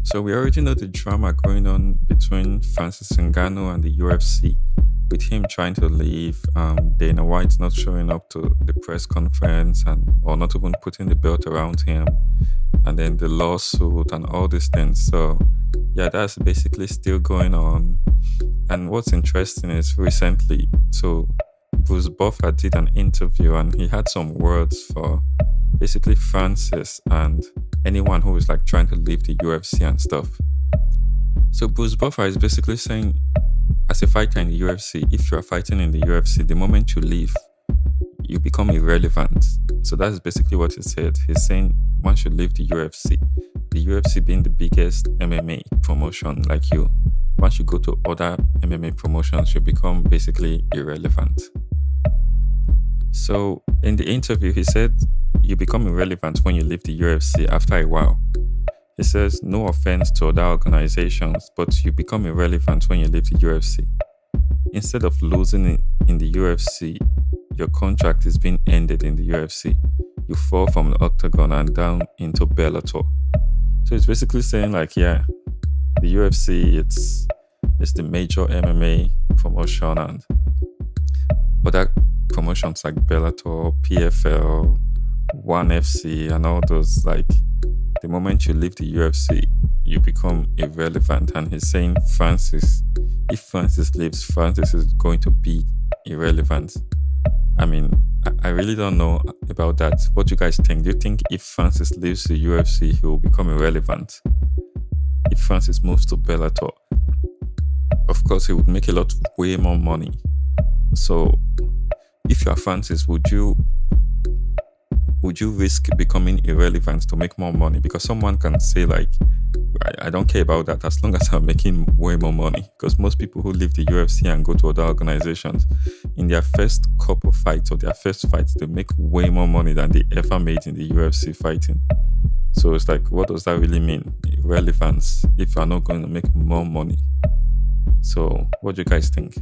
So we already know the drama going on between Francis Ngannou and the UFC, with him trying to leave, Dana White not showing up to the press conference and or not even putting the belt around him, and then the lawsuit and all these things. So yeah, that's basically still going on. And what's interesting is recently, so Bruce Buffer did an interview and he had some words for basically Francis and anyone who is like trying to leave the UFC and stuff. So Bruce Buffer is basically saying, as a fighter in the UFC, if you are fighting in the UFC, the moment you leave, you become irrelevant. So that's basically what he said. He's saying one should leave the UFC. The UFC being the biggest MMA promotion, like you, once you go to other MMA promotions, you become basically irrelevant. So in the interview, he said you become irrelevant when you leave the UFC after a while. He says, no offense to other organizations, but you become irrelevant when you leave the UFC. Instead of losing it in the UFC, your contract is being ended in the UFC. You fall from the Octagon and down into Bellator. So it's basically saying like, yeah, the UFC, it's the major MMA promotion, and other promotions like Bellator, PFL, ONE FC, and all those, like, the moment you leave the UFC, you become irrelevant. And he's saying if Francis leaves, Francis is going to be irrelevant. I mean, I really don't know about that. What do you guys think? Do you think if Francis leaves the UFC, he will become irrelevant? If Francis moves to Bellator, of course, he would make way more money. So, if you are Francis, would you risk becoming irrelevant to make more money? Because someone can say like, I don't care about that as long as I'm making way more money. Because most people who leave the UFC and go to other organizations, in their first couple fights or their first fights, they make way more money than they ever made in the UFC fighting. So it's like, what does that really mean? Irrelevance if you're not going to make more money. So what do you guys think?